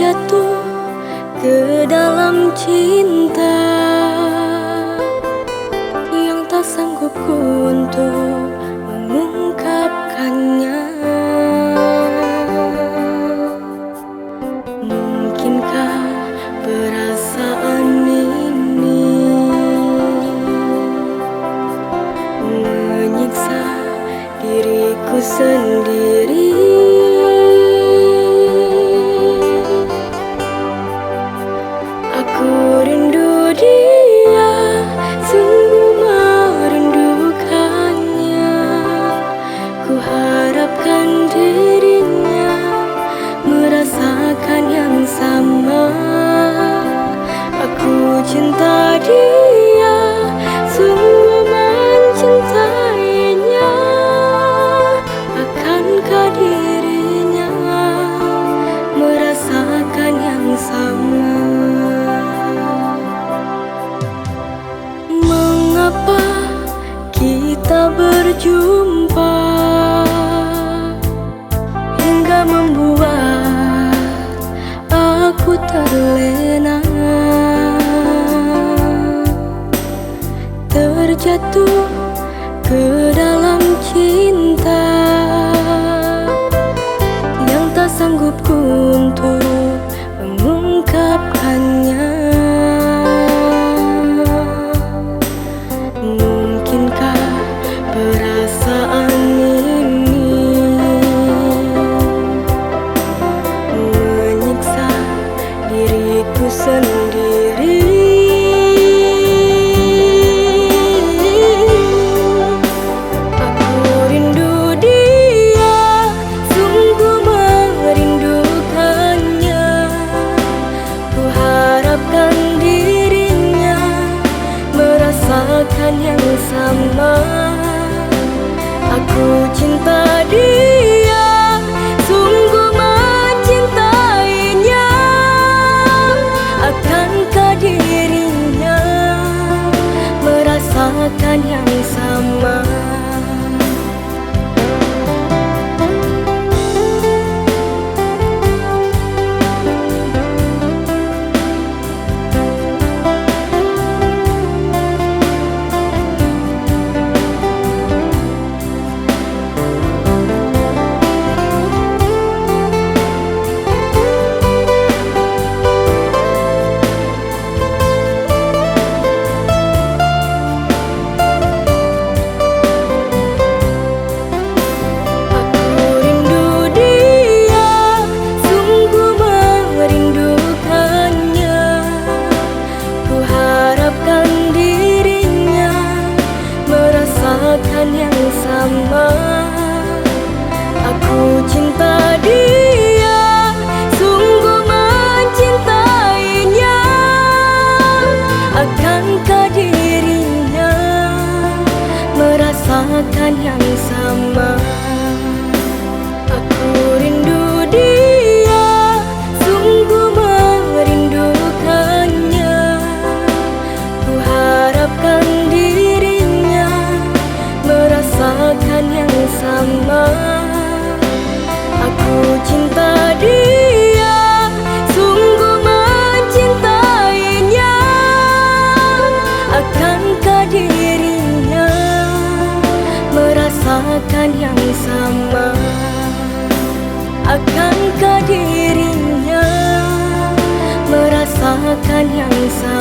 terjatuh ke dalam cinta yang tak sanggup ku untuk mengungkapkannya. Mungkinkah perasaan ini menyiksa diriku sendiri? Aku rindu dia, sungguh merindukannya. Ku harapkan dirinya merasakan yang sama. Aku cinta dia, sungguh mencintainya. Akankah dirinya merasakan yang sama? Mengapa kita berjumpa hingga membuat aku terlena, terjatuh ke dalam cinta yang tak sanggup ku untuk mengungkapkannya. Mungkinkah perasaan ini menyiksa diriku sendiri? Aku rindu dia, sungguh merindukannya. Ku harapkan dirinya merasakan yang sama. Aku cinta dia, sungguh mencintainya. Akankah dirinya merasakan yang sama? Yang sama. Aku cinta dia, sungguh mencintainya. Akankah dirinya merasakan yang sama? Aku rindu dia, sungguh merindukannya. Ku harapkan dirinya merasakan yang sama. Aku cinta dia, sungguh mencintainya. Akankah dirinya merasakan yang sama? Akankah dirinya merasakan yang sama?